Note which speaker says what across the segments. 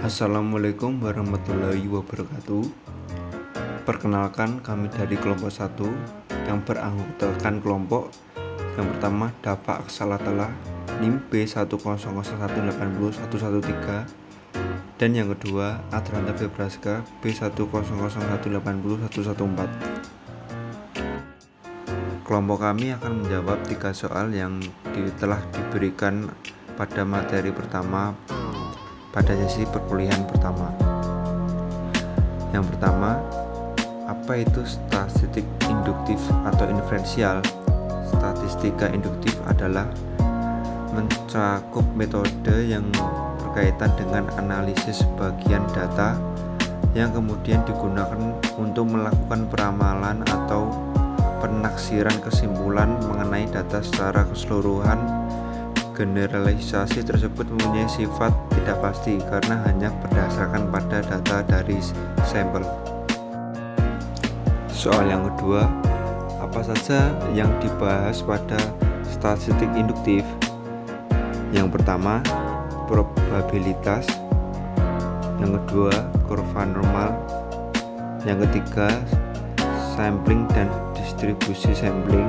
Speaker 1: Assalamualaikum warahmatullahi wabarakatuh. Perkenalkan, kami dari kelompok 1 yang beranggotakan kelompok yang pertama Dafa Aksalatala NIM B100180113 dan yang kedua Adranta Febraska B100180114. Kelompok kami akan menjawab 3 soal yang telah diberikan pada materi pertama pada sesi perkuliahan pertama. Yang pertama, apa itu statistik induktif atau inferensial? Statistika induktif adalah mencakup metode yang berkaitan dengan analisis sebagian data yang kemudian digunakan untuk melakukan peramalan atau penaksiran kesimpulan mengenai data secara keseluruhan. Generalisasi tersebut mempunyai sifat tidak pasti karena hanya berdasarkan pada data dari sampel. Soal yang kedua, apa saja yang dibahas pada statistik induktif? Yang pertama, probabilitas. Yang kedua, kurva normal. Yang ketiga, sampling dan distribusi sampling.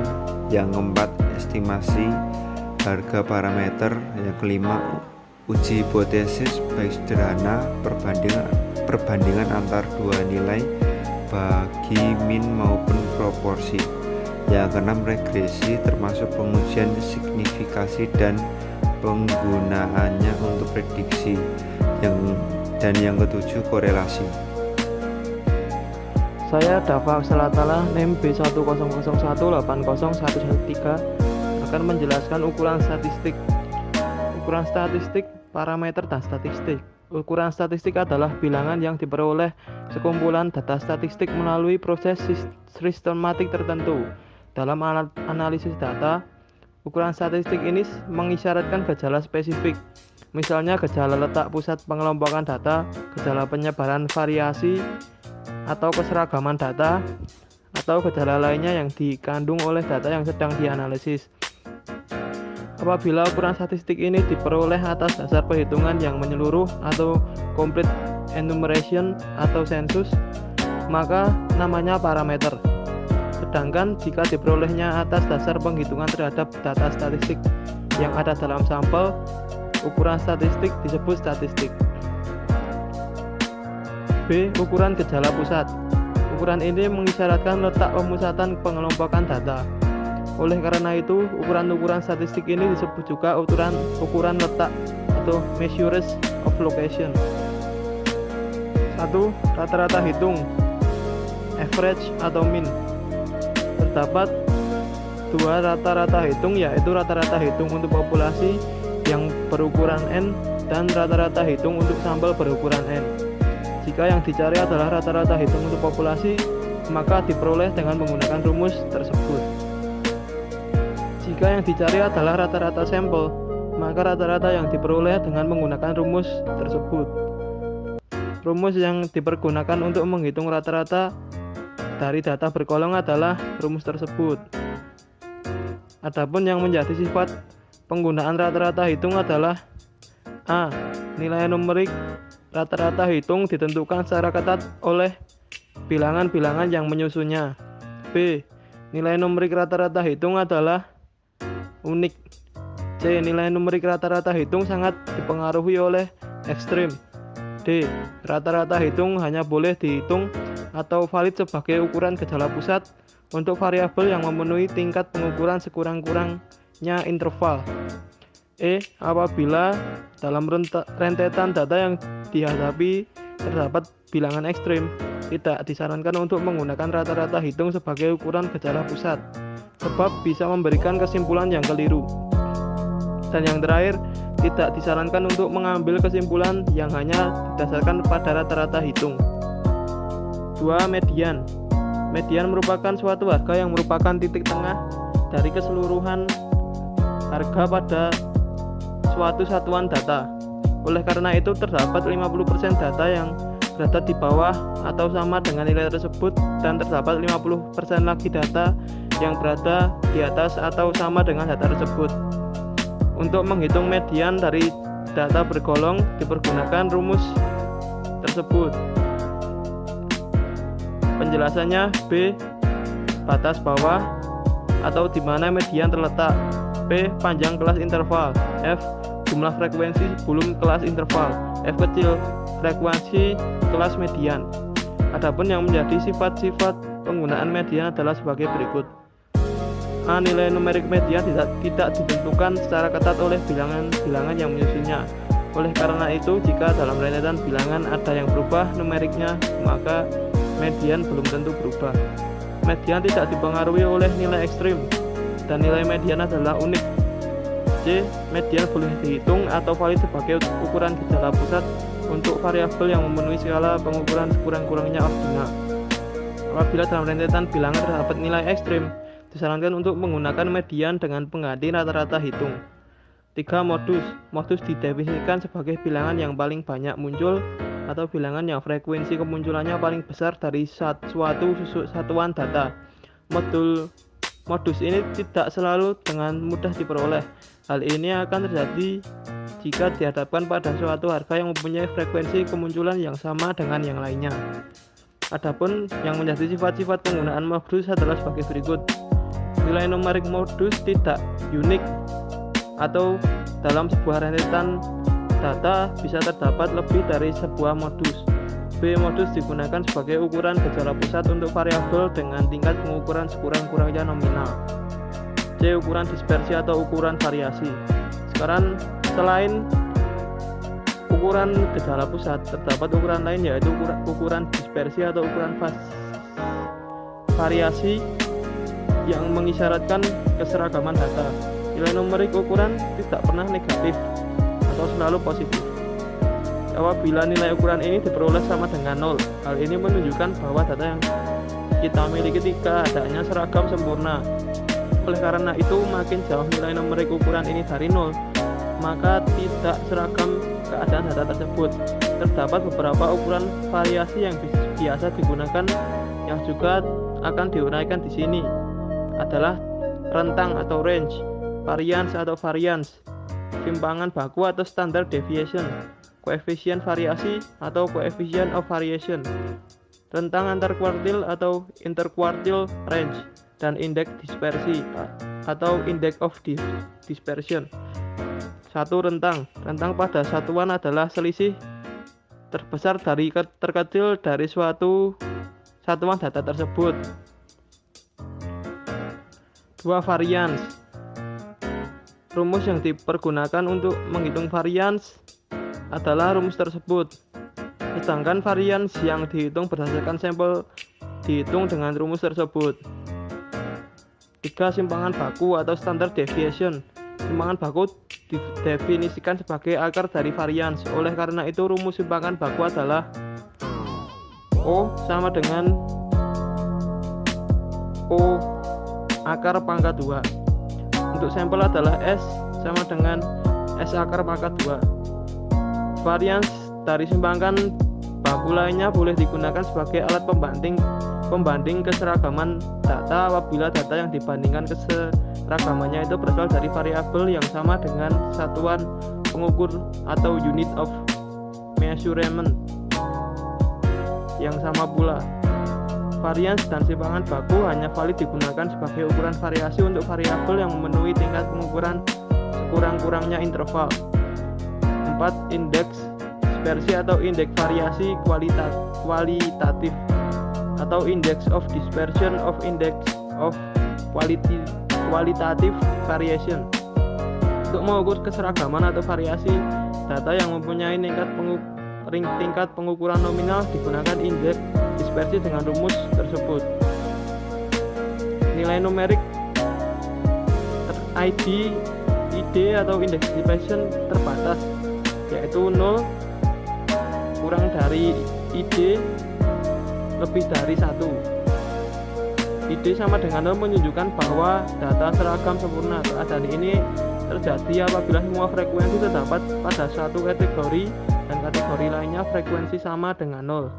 Speaker 1: Yang keempat, estimasi harga parameter. Yang kelima, uji hipotesis baik sederhana, perbandingan antar dua nilai bagi min maupun proporsi. Yang keenam, regresi termasuk pengujian signifikasi dan penggunaannya untuk prediksi. Dan yang ketujuh, korelasi.
Speaker 2: Saya Dafa Aksalatala NIM B100180113 akan menjelaskan ukuran statistik. Ukuran statistik, parameter dan statistik. Ukuran statistik adalah bilangan yang diperoleh sekumpulan data statistik melalui proses sistematik tertentu. Dalam analisis data, ukuran statistik ini mengisyaratkan gejala spesifik. Misalnya gejala letak pusat pengelompokan data, gejala penyebaran variasi atau keseragaman data, atau gejala lainnya yang dikandung oleh data yang sedang dianalisis. Apabila ukuran statistik ini diperoleh atas dasar perhitungan yang menyeluruh atau complete enumeration atau sensus, maka namanya parameter. Sedangkan jika diperolehnya atas dasar penghitungan terhadap data statistik yang ada dalam sampel, ukuran statistik disebut statistik. B. Ukuran gejala pusat. Ukuran ini mengisyaratkan letak pemusatan pengelompokan data. Oleh karena itu, ukuran-ukuran statistik ini disebut juga ukuran letak atau measures of location. 1. Rata-rata hitung, average atau mean. Terdapat 2 rata-rata hitung, yaitu rata-rata hitung untuk populasi yang berukuran N dan rata-rata hitung untuk sampel berukuran N. Jika yang dicari adalah rata-rata hitung untuk populasi, maka diperoleh dengan menggunakan rumus tersebut. Jika yang dicari adalah rata-rata sampel, maka rata-rata yang diperoleh dengan menggunakan rumus tersebut. Rumus yang dipergunakan untuk menghitung rata-rata dari data berkolong adalah rumus tersebut. Adapun yang menjadi sifat penggunaan rata-rata hitung adalah A. Nilai numerik rata-rata hitung ditentukan secara ketat oleh bilangan-bilangan yang menyusunnya. B. Nilai numerik rata-rata hitung adalah unik. C. Nilai numerik rata-rata hitung sangat dipengaruhi oleh ekstrim. D. Rata-rata hitung hanya boleh dihitung atau valid sebagai ukuran gejala pusat untuk variabel yang memenuhi tingkat pengukuran sekurang-kurangnya interval. E. Apabila dalam rentetan data yang dihadapi terdapat bilangan ekstrim, tidak disarankan untuk menggunakan rata-rata hitung sebagai ukuran gejala pusat, sebab bisa memberikan kesimpulan yang keliru. Dan yang terakhir, tidak disarankan untuk mengambil kesimpulan yang hanya didasarkan pada rata-rata hitung. 2. Median. Median merupakan suatu harga yang merupakan titik tengah dari keseluruhan harga pada suatu satuan data. Oleh karena itu, terdapat 50% data yang berada di bawah atau sama dengan nilai tersebut, dan terdapat 50% lagi data yang berada di atas atau sama dengan data tersebut. Untuk menghitung median dari data bergolong dipergunakan rumus tersebut. Penjelasannya: B. Batas bawah atau di mana median terletak. P. Panjang kelas interval. F. Jumlah frekuensi sebelum kelas interval. F kecil, frekuensi kelas median. Adapun yang menjadi sifat-sifat penggunaan median adalah sebagai berikut. A. Nilai numerik median tidak ditentukan secara ketat oleh bilangan-bilangan yang menyusunnya. Oleh karena itu, jika dalam rentetan bilangan ada yang berubah numeriknya, maka median belum tentu berubah. Median tidak dipengaruhi oleh nilai ekstrim, dan nilai median adalah unik. C. Median boleh dihitung atau valid sebagai ukuran gejala pusat untuk variabel yang memenuhi skala pengukuran sekurang-kurangnya ordinal. Apabila dalam rentetan bilangan terdapat nilai ekstrim, disarankan untuk menggunakan median dengan pengganti rata-rata hitung. 3. Modus didefinisikan sebagai bilangan yang paling banyak muncul atau bilangan yang frekuensi kemunculannya paling besar dari suatu satuan data. Modus ini tidak selalu dengan mudah diperoleh. Hal ini akan terjadi jika dihadapkan pada suatu harga yang mempunyai frekuensi kemunculan yang sama dengan yang lainnya. Adapun yang menjadi sifat-sifat penggunaan modus adalah sebagai berikut. Nilai numerik modus tidak unik atau dalam sebuah rentetan data bisa terdapat lebih dari sebuah modus. B. Modus digunakan sebagai ukuran gejala pusat untuk variabel dengan tingkat pengukuran sekurang-kurangnya nominal. C. Ukuran dispersi atau ukuran variasi. Sekarang selain ukuran gejala pusat, terdapat ukuran lain yaitu ukuran dispersi atau ukuran variasi yang mengisyaratkan keseragaman data. Nilai numerik ukuran tidak pernah negatif atau selalu positif. Apabila nilai ukuran ini diperoleh sama dengan 0, hal ini menunjukkan bahwa data yang kita miliki keadaannya seragam sempurna. Oleh karena itu, makin jauh nilai numerik ukuran ini dari 0, maka tidak seragam keadaan data tersebut. Terdapat beberapa ukuran variasi yang biasa digunakan yang juga akan diuraikan di sini adalah rentang atau range, variance atau variance, simpangan baku atau standard deviation, koefisien variasi atau coefficient of variation, rentang antar kuartil atau interquartile range, dan indeks dispersi atau index of dispersion. 1. Rentang pada satuan adalah selisih terbesar dari terkecil dari suatu satuan data tersebut. 2. Variance. Rumus yang dipergunakan untuk menghitung variance adalah rumus tersebut. Sedangkan variance yang dihitung berdasarkan sampel dihitung dengan rumus tersebut. 3. Simpangan baku atau standard deviation. Simpangan baku didefinisikan sebagai akar dari variance. Oleh karena itu, rumus simpangan baku adalah O sama dengan O akar pangkat 2. Untuk sampel adalah S sama dengan S akar pangkat 2. Varians dari simpangan baku lainnya boleh digunakan sebagai alat pembanding keseragaman data apabila data yang dibandingkan keseragamannya itu berasal dari variabel yang sama dengan satuan pengukur atau unit of measurement yang sama pula. Varians dan simpangan baku hanya valid digunakan sebagai ukuran variasi untuk variabel yang memenuhi tingkat pengukuran sekurang-kurangnya interval. 4. Indeks dispersi atau indeks variasi kualitatif atau index of dispersion of index of qualitative variation. Untuk mengukur keseragaman atau variasi data yang mempunyai tingkat pengukuran nominal digunakan indeks dispersi dengan rumus tersebut. Nilai numerik ID atau indeks dispersion terbatas, yaitu 0 kurang dari ID lebih dari 1. ID sama dengan 0 menunjukkan bahwa data seragam sempurna. Keadaan ini terjadi apabila semua frekuensi terdapat pada satu kategori dan kategori lainnya frekuensi sama dengan 0.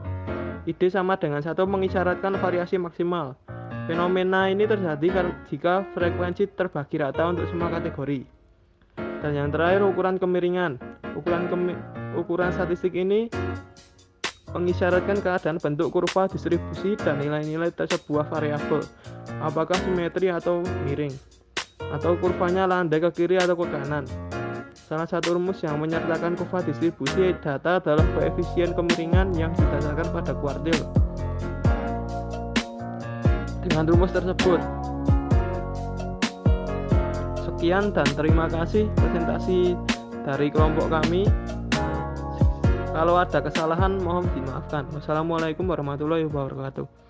Speaker 2: ID sama dengan 1 mengisyaratkan variasi maksimal. Fenomena ini terjadi jika frekuensi terbagi rata untuk semua kategori. Dan yang terakhir, ukuran kemiringan. Ukuran statistik ini mengisyaratkan keadaan bentuk kurva distribusi dan nilai-nilai sebuah variabel, apakah simetri atau miring, atau kurvanya landai ke kiri atau ke kanan. Salah satu rumus yang menyertakan kurva distribusi data adalah koefisien kemiringan yang didasarkan pada kuartil. Dengan rumus tersebut, sekian dan terima kasih presentasi dari kelompok kami. Kalau ada kesalahan mohon dimaafkan. Wassalamualaikum warahmatullahi wabarakatuh.